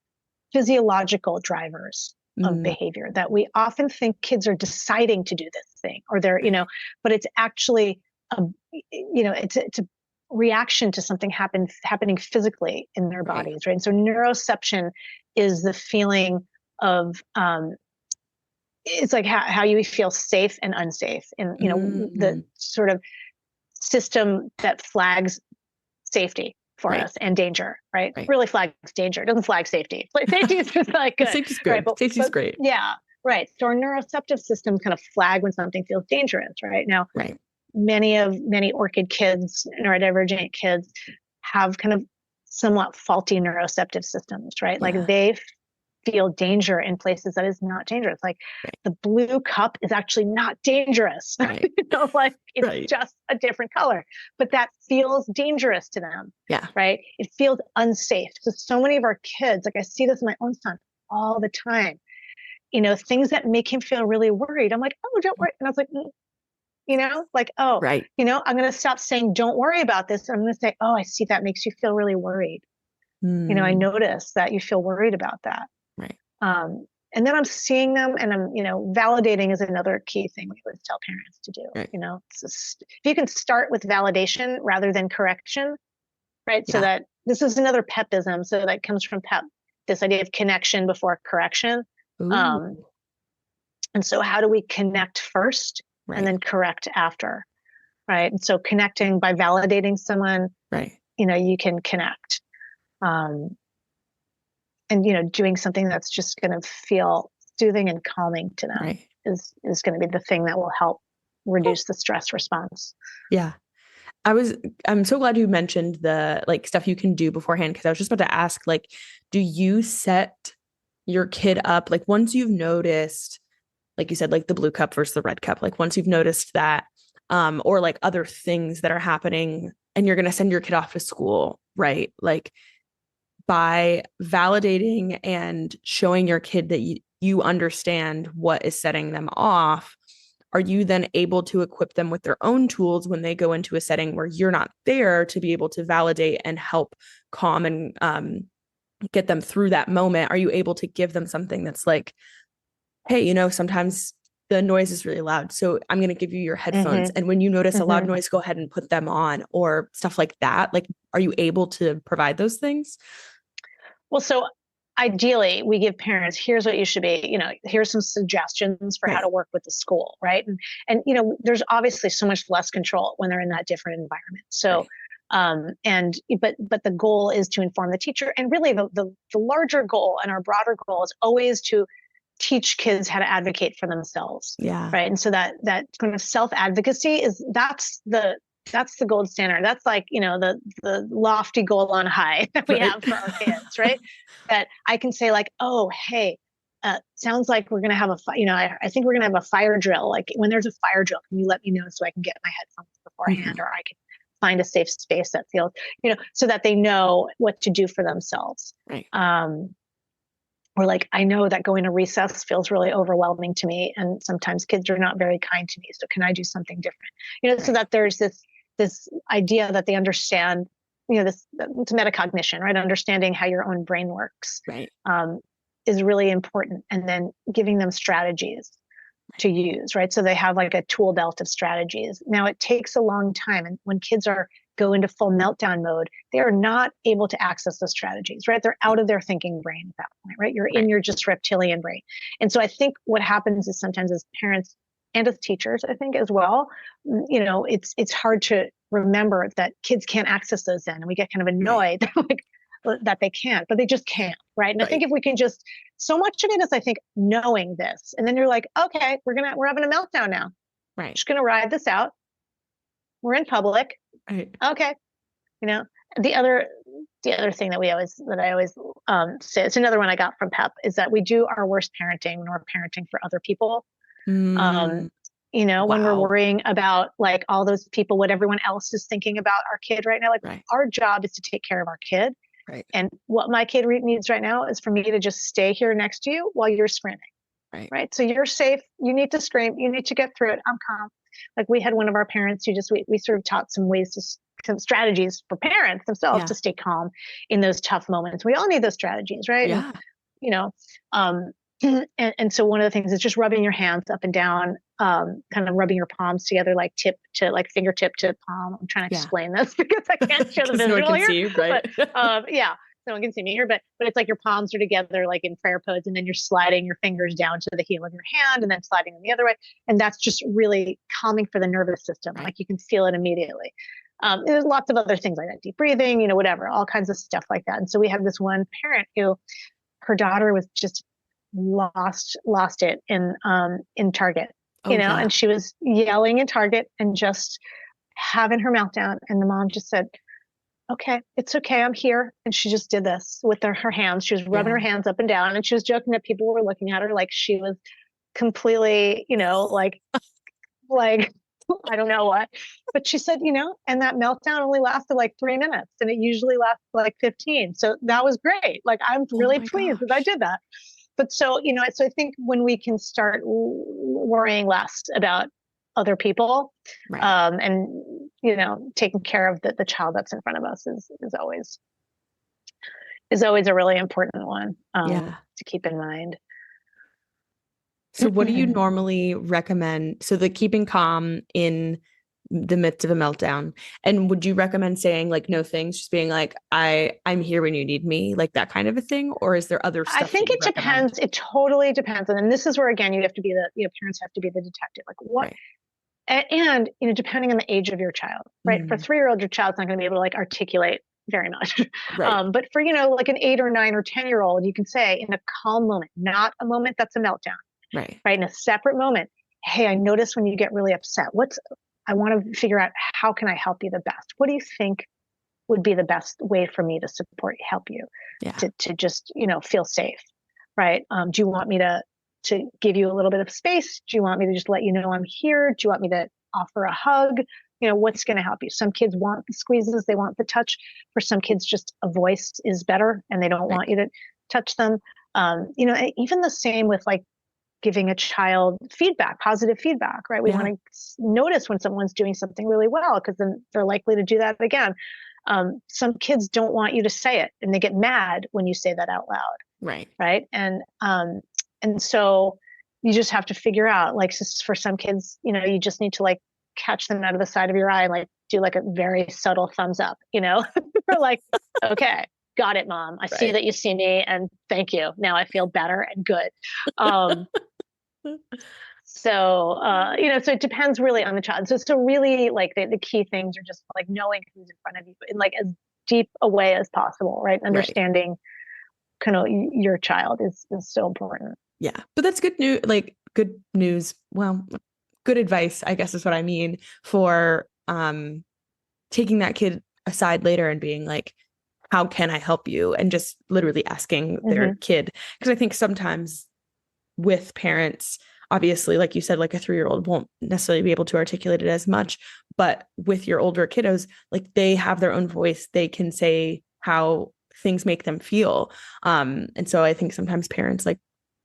physiological drivers of behavior, that we often think kids are deciding to do this thing, or they're, but it's actually, it's a reaction to something happening physically in their bodies, right? And so neuroception is the feeling of, it's like how you feel safe and unsafe, and the sort of system that flags safety for us and danger, right? Really flags danger. It doesn't flag safety. Safety is just like good. Safety's good. Right? Safety's great. Yeah, right. So our neuroceptive systems kind of flag when something feels dangerous, right? Now, many orchid kids, neurodivergent kids, have kind of somewhat faulty neuroceptive systems, right? Like they feel danger in places that is not dangerous. Like Right. the blue cup is actually not dangerous. Right. Like it's Right. just a different color, but that feels dangerous to them. Yeah. Right. It feels unsafe. So many of our kids, like I see this in my own son all the time, things that make him feel really worried. I'm like, oh, don't worry. And I was like, like, oh, Right. I'm going to stop saying, don't worry about this. I'm going to say, oh, I see that makes you feel really worried. I notice that you feel worried about that. Right. And then I'm seeing them, and I'm, validating is another key thing we always tell parents to do. Right. If you can start with validation rather than correction, right? Yeah. So that this is another PEPism. So that comes from PEP, this idea of connection before correction. And so how do we connect first Right. and then correct after? Right. And so connecting by validating someone, Right. you can connect. And doing something that's just going to feel soothing and calming to them Right. is going to be the thing that will help reduce the stress response. Yeah. I'm so glad you mentioned the like stuff you can do beforehand, because I was just about to ask, like, do you set your kid up, like once you've noticed, like you said, like the blue cup versus the red cup, like once you've noticed that, or like other things that are happening and you're going to send your kid off to school, right? Like by validating and showing your kid that you understand what is setting them off, are you then able to equip them with their own tools when they go into a setting where you're not there to be able to validate and help calm and get them through that moment? Are you able to give them something that's like, hey, sometimes the noise is really loud, so I'm going to give you your headphones. And when you notice a loud noise, go ahead and put them on, or stuff like that. Like, are you able to provide those things? Well, so ideally we give parents, here's what you should be, here's some suggestions for how to work with the school. Right. And there's obviously so much less control when they're in that different environment. So, but the goal is to inform the teacher. And really the larger goal and our broader goal is always to teach kids how to advocate for themselves. Yeah. Right. And so that kind of self-advocacy that's the gold standard. That's like, the lofty goal on high that we have for our kids, right? That I can say like, oh, hey, sounds like we're going to have I think we're going to have a fire drill. Like when there's a fire drill, can you let me know so I can get my headphones beforehand, or I can find a safe space that feels, so that they know what to do for themselves. Right. Or like, I know that going to recess feels really overwhelming to me, and sometimes kids are not very kind to me. So can I do something different? So that there's this idea that they understand, it's metacognition, right? Understanding how your own brain works, right, is really important. And then giving them strategies to use, right? So they have like a tool belt of strategies. Now it takes a long time. And when kids go into full meltdown mode, they are not able to access those strategies, right? They're out of their thinking brain at that point, right? You're in your just reptilian brain. And so I think what happens is sometimes as parents and as teachers, I think as well, it's hard to remember that kids can't access those then. And we get kind of annoyed that they can't, but they just can't, right? And I think if we can just, so much of it is, I think, knowing this. And then you're like, okay, we're having a meltdown now. Right. Just going to ride this out. We're in public. Right. Okay. The other thing that I always say, it's another one I got from PEP, is that we do our worst parenting when we're parenting for other people. When we're worrying about like all those people, what everyone else is thinking about our kid right now, like our job is to take care of our kid. Right. And what my kid needs right now is for me to just stay here next to you while you're screaming. Right. So you're safe. You need to scream. You need to get through it. I'm calm. Like we had one of our parents who we sort of taught some some strategies for parents themselves to stay calm in those tough moments. We all need those strategies, right? Yeah. And so one of the things is just rubbing your hands up and down, kind of rubbing your palms together, like fingertip to palm. I'm trying to explain this because I can't show the visual no one can here. See, right? But, no one can see me here, but it's like your palms are together, like in prayer pose, and then you're sliding your fingers down to the heel of your hand and then sliding them the other way. And that's just really calming for the nervous system. Right. Like you can feel it immediately. There's lots of other things like that, deep breathing, whatever, all kinds of stuff like that. And so we have this one parent who, her daughter was just lost it in Target, and she was yelling in Target and just having her meltdown. And the mom just said, okay, it's okay. I'm here. And she just did this with her hands. She was rubbing her hands up and down, and she was joking that people were looking at her like she was completely, like I don't know what, but she said, and that meltdown only lasted like 3 minutes, and it usually lasts like 15. So that was great. Like, I'm really pleased that I did that. But so, so I think when we can start worrying less about other people, and, taking care of the child that's in front of us is always a really important one, to keep in mind. So what do you normally recommend? So the keeping calm in the midst of a meltdown. And would you recommend saying like, no thanks, just being like, I'm here when you need me, like that kind of a thing? Or is there other stuff? I think it depends. It totally depends. And then this is where, again, you have to be parents have to be the detective. Like what, and depending on the age of your child, right? For a 3-year-old, your child's not going to be able to like articulate very much. But for, like an 8 or 9 or 10-year-old, you can say in a calm moment, not a moment that's a meltdown. Right. In a separate moment. Hey, I notice when you get really upset. I want to figure out, how can I help you the best? What do you think would be the best way for me to help you to just, feel safe? Right. Do you want me to give you a little bit of space? Do you want me to just let you know I'm here? Do you want me to offer a hug? What's going to help you? Some kids want the squeezes. They want the touch. For some kids, just a voice is better and they don't want you to touch them. Even the same with like, giving a child feedback, positive feedback, right? We want to notice when someone's doing something really well, because then they're likely to do that again. Some kids don't want you to say it, and they get mad when you say that out loud. Right. And so you just have to figure out, like, for some kids, you just need to like catch them out of the side of your eye and like do like a very subtle thumbs up, or like, okay, got it, Mom. I see that you see me, and thank you. Now I feel better and good. So it depends really on the child. So really like the key things are just like knowing who's in front of you in like as deep a way as possible, right? Understanding kind of your child is so important. Yeah. But that's good news, like good news. Well, good advice, I guess is what I mean, for taking that kid aside later and being like, how can I help you? And just literally asking their kid. Because I think sometimes with parents, obviously, like you said, like a 3-year-old won't necessarily be able to articulate it as much, but with your older kiddos, like they have their own voice. They can say how things make them feel. And so I think sometimes parents like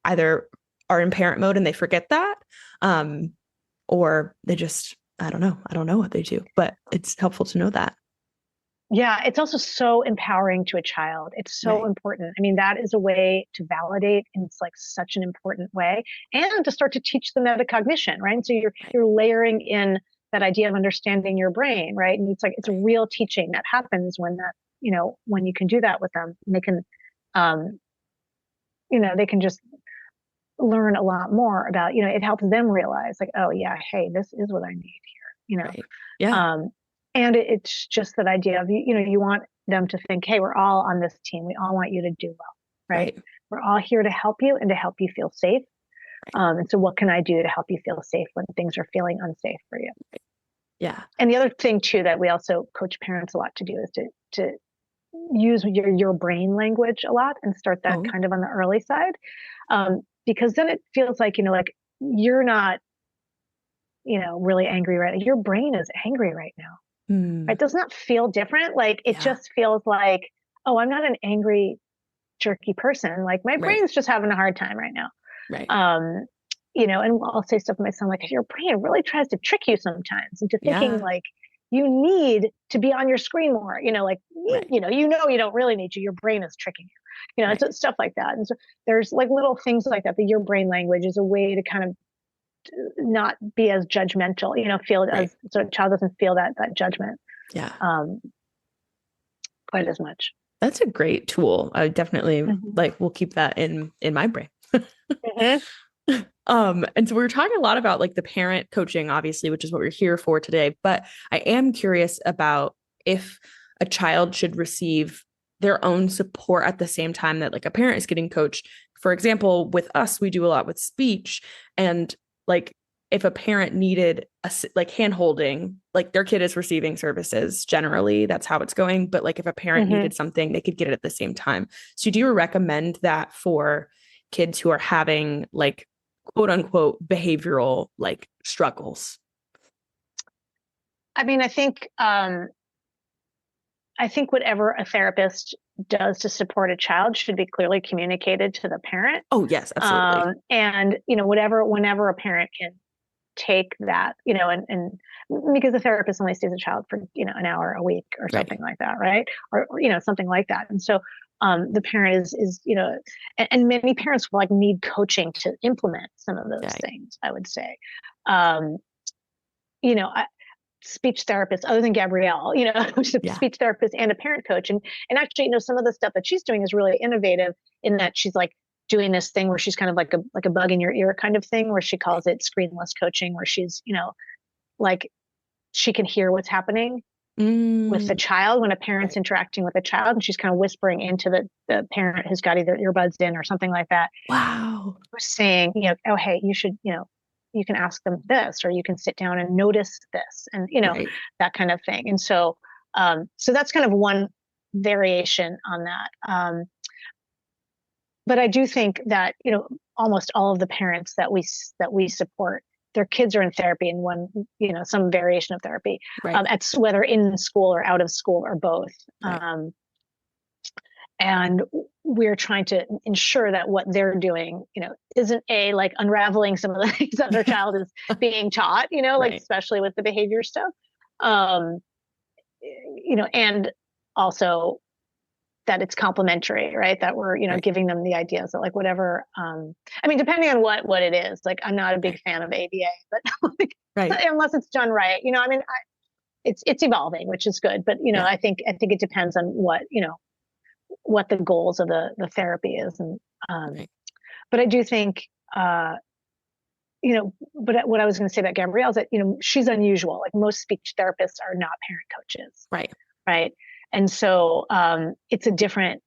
either are in parent mode and they forget that, or they just, I don't know what they do, but it's helpful to know that. Yeah, it's also so empowering to a child. It's so important. I mean, that is a way to validate, and it's like such an important way, and to start to teach them metacognition, right? And so you're layering in that idea of understanding your brain, right? And it's like it's a real teaching that happens when when you can do that with them. And they can, they can just learn a lot more about, it helps them realize like, oh yeah, hey, this is what I need here, and it's just that idea of, you want them to think, hey, we're all on this team. We all want you to do well, right? We're all here to help you and to help you feel safe. And so what can I do to help you feel safe when things are feeling unsafe for you? Yeah. And the other thing too, that we also coach parents a lot to do is to use your brain language a lot and start that kind of on the early side. Because then it feels like, like you're not, really angry right now. Your brain is angry right now. It does not feel different. Like it just feels like, oh, I'm not an angry, jerky person. Like my brain's just having a hard time right now. And I'll say stuff to my son like, your brain really tries to trick you sometimes into thinking like you need to be on your screen more. You don't really need to. Your brain is tricking you. It's stuff like that. And so there's like little things like that. That your brain language is a way to kind of not be as judgmental, feel as so a child doesn't feel that judgment quite as much. That's a great tool. I definitely will keep that in my brain. And so we were talking a lot about like the parent coaching, obviously, which is what we're here for today. But I am curious about if a child should receive their own support at the same time that like a parent is getting coached. For example, with us, we do a lot with speech, and like if a parent needed like hand holding, like their kid is receiving services, generally that's how it's going. But like if a parent needed something, they could get it at the same time. So do you recommend that for kids who are having like quote unquote behavioral like struggles? I mean, I think whatever a therapist does to support a child should be clearly communicated to the parent. Oh, yes, absolutely. And, whenever a parent can take that, and because the therapist only sees a child for, an hour a week or something like that, right? Or something like that. And so the parent is, and many parents will like need coaching to implement some of those things, I would say. Speech therapist other than Gabrielle, she's a speech therapist and a parent coach. And actually, some of the stuff that she's doing is really innovative in that she's like doing this thing where she's kind of like a bug in your ear kind of thing, where she calls it screenless coaching, where she's, like she can hear what's happening with the child when a parent's interacting with a child, and she's kind of whispering into the parent who's got either earbuds in or something like that. Wow. Saying, oh, hey, you should, you can ask them this, or you can sit down and notice this, and that kind of thing. And so that's kind of one variation on that. But I do think that almost all of the parents that we support, their kids are in therapy in one, some variation of therapy, at whether in school or out of school or both. And we're trying to ensure that what they're doing, isn't like unraveling some of the things that their child is being taught, like especially with the behavior stuff, and also that it's complementary, right? That we're, giving them the ideas that like whatever, I mean, depending on what it is, like I'm not a big fan of ABA, but like, unless it's done right, I mean, it's evolving, which is good, but I think it depends on what the goals of the therapy is. And, but I do think, but what I was going to say about Gabrielle is that, she's unusual. Like most speech therapists are not parent coaches. Right. And so, it's a different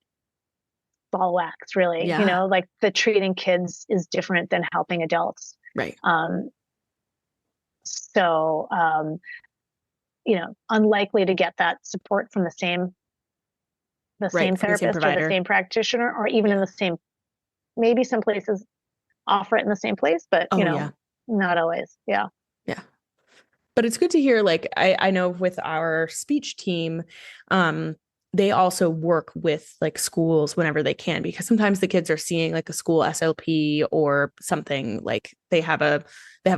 ball wax, really, like the treating kids is different than helping adults. So, unlikely to get that support from the same therapist or the same practitioner, or even in the same, maybe some places offer it in the same place, but not always. Yeah. But it's good to hear, like, I know with our speech team, they also work with like schools whenever they can, because sometimes the kids are seeing like a school SLP or something, like they have a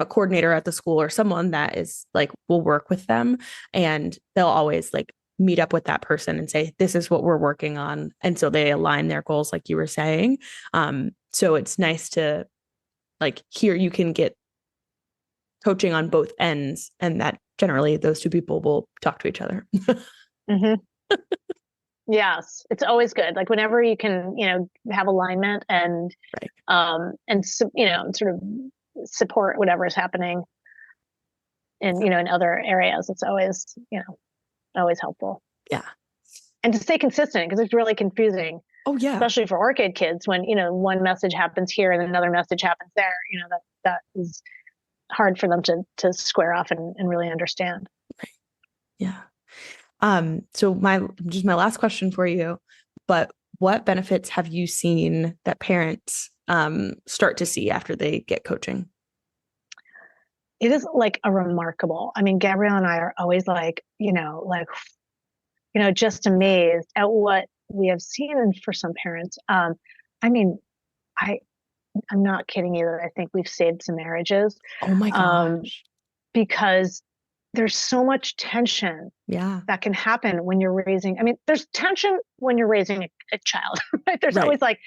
coordinator at the school or someone that is like, will work with them, and they'll always like meet up with that person and say, this is what we're working on. And so they align their goals, like you were saying. So it's nice to like hear you can get coaching on both ends, and that generally those two people will talk to each other. Yes, it's always good. Like whenever you can, have alignment and, sort of support whatever is happening in, in other areas, it's always, always helpful. Yeah. And to stay consistent, because it's really confusing. Oh yeah. Especially for orchid kids when, one message happens here and another message happens there, that is hard for them to square off and really understand. Yeah. So my last question for you, but what benefits have you seen that parents start to see after they get coaching? It is like a remarkable. I mean, Gabrielle and I are always like, just amazed at what we have seen. And for some parents, I mean, I'm not kidding either. I think we've saved some marriages. Oh my gosh. Because there's so much tension that can happen when you're raising. I mean, there's tension when you're raising a child, right? There's always like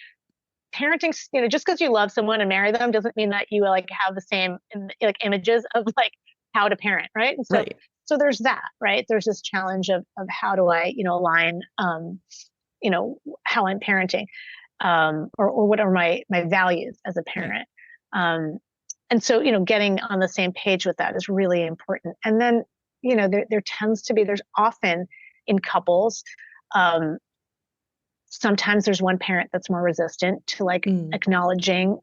parenting, just because you love someone and marry them doesn't mean that you like have the same like images of like how to parent, right? And so there's that, right? There's this challenge of how do I, align, how I'm parenting, or what are my values as a parent. And so, getting on the same page with that is really important. And then, there's often in couples, sometimes there's one parent that's more resistant to like acknowledging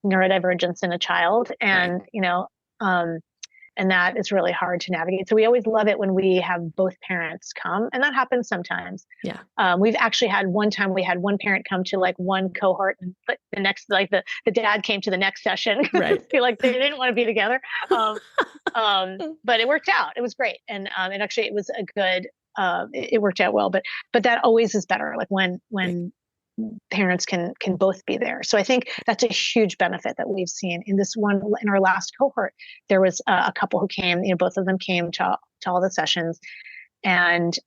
neurodivergence in a child. And, And that is really hard to navigate. So we always love it when we have both parents come, and that happens sometimes. Yeah. We've actually had one time we had one parent come to like one cohort, and but the next, like the dad came to the next session. Right. Feel like they didn't want to be together. But it worked out. It was great. And actually it was a good, it worked out well, but that always is better. Like when parents can both be there. So I think that's a huge benefit that we've seen in this one. In our last cohort, there was a couple who came, both of them came to all the sessions, and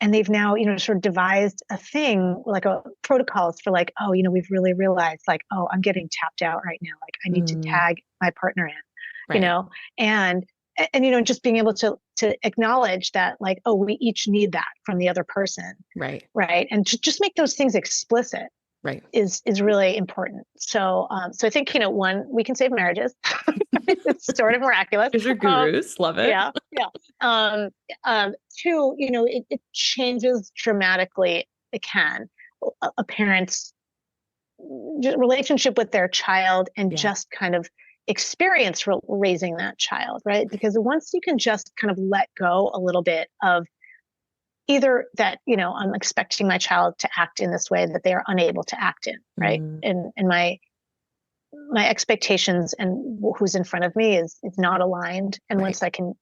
they've now, sort of devised a thing, like a protocols for like, oh, we've really realized like, oh, I'm getting tapped out right now. Like I need to tag my partner in, right. and just being able to acknowledge that like, oh, we each need that from the other person. Right. Right. And to just make those things explicit. Right. Is really important. So I think, one, we can save marriages. It's sort of miraculous. Because you're gurus. Love it. Yeah. Yeah. Two, it changes dramatically. It can a parent's relationship with their child and just kind of experience raising that child, right? Because once you can just kind of let go a little bit of either that, I'm expecting my child to act in this way that they are unable to act in, right? And my expectations and who's in front of me is not aligned. And once I can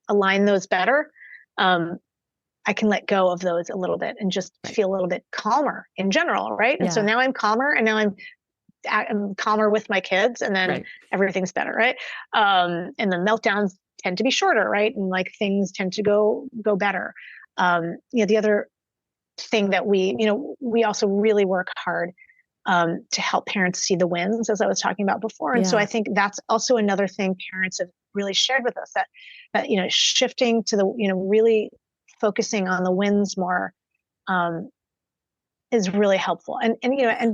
align those better, I can let go of those a little bit and just feel a little bit calmer in general, right? And so now I'm calmer, and now I'm calmer with my kids, and then everything's better, right? And the meltdowns tend to be shorter, right? And like things tend to go better. The other thing that we also really work hard to help parents see the wins, as I was talking about before. And so I think that's also another thing parents have really shared with us, that shifting to the, really focusing on the wins more, is really helpful. And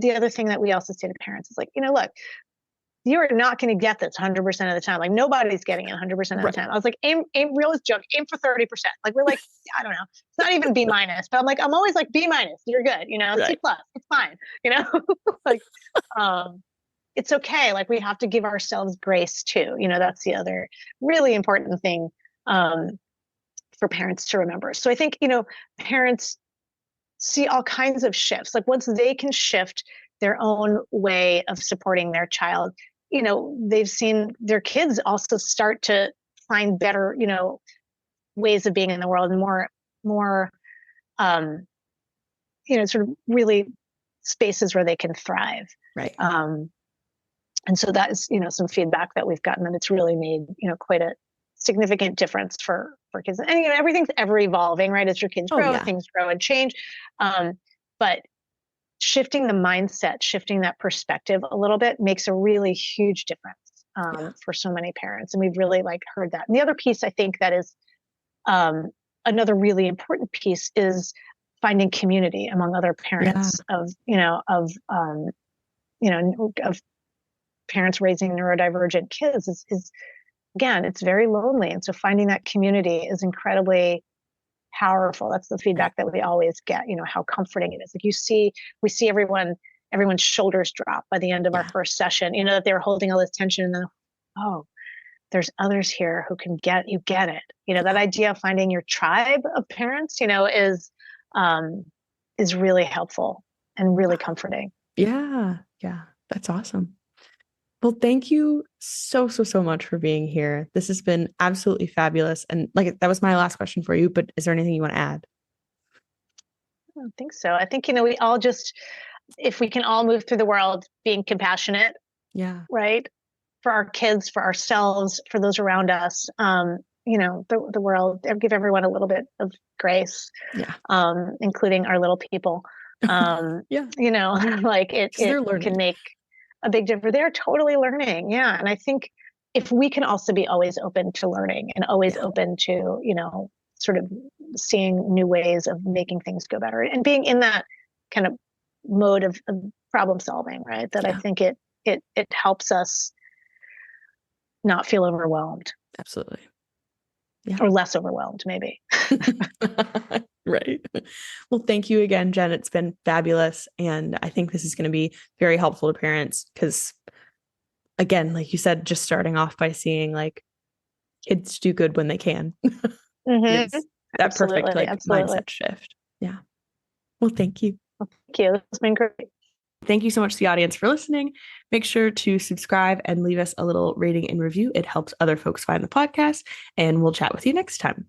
the other thing that we also say to parents is like, look, you are not going to get this 100% of the time. Like nobody's getting it 100% of the time. I was like, aim real is joke, aim for 30%. Like we're like, I don't know. It's not even B-, but I'm like, I'm always like B-, you're good. C+, it's fine. Like, it's okay. Like we have to give ourselves grace too. That's the other really important thing, for parents to remember. So I think, parents see all kinds of shifts. Like once they can shift their own way of supporting their child, they've seen their kids also start to find better, ways of being in the world, and more, sort of really spaces where they can thrive. Right. And so that is, some feedback that we've gotten, that it's really made, quite a significant difference for kids. And everything's ever evolving, right? As your kids grow, things grow and change. But shifting the mindset, shifting that perspective a little bit makes a really huge difference for so many parents. And we've really heard that. And the other piece I think that is another really important piece is finding community among other parents of parents raising neurodivergent kids is again, it's very lonely. And so finding that community is incredibly powerful. That's the feedback that we always get, how comforting it is. Like we see everyone's shoulders drop by the end of our first session, that they were holding all this tension, and then, oh, there's others here who can get it. That idea of finding your tribe of parents, is really helpful and really comforting. Yeah. Yeah. That's awesome. Well, thank you so much for being here. This has been absolutely fabulous. And that was my last question for you, but is there anything you want to add? I don't think so. I think, we all just, if we can all move through the world being compassionate, right? For our kids, for ourselves, for those around us, the world, give everyone a little bit of grace, including our little people. It can make a big difference. They're totally learning. Yeah. And I think if we can also be always open to learning and always open to, sort of seeing new ways of making things go better and being in that kind of mode of problem solving, right? That I think it helps us not feel overwhelmed. Absolutely. Yeah. Or less overwhelmed, maybe. Right. Well, thank you again, Jen. It's been fabulous. And I think this is going to be very helpful to parents because, again, like you said, just starting off by seeing like kids do good when they can. Mm-hmm. Is that perfect like Absolutely. mindset shift. Yeah. Well, thank you. Thank you. It's been great. Thank you so much to the audience for listening. Make sure to subscribe and leave us a little rating and review. It helps other folks find the podcast, and we'll chat with you next time.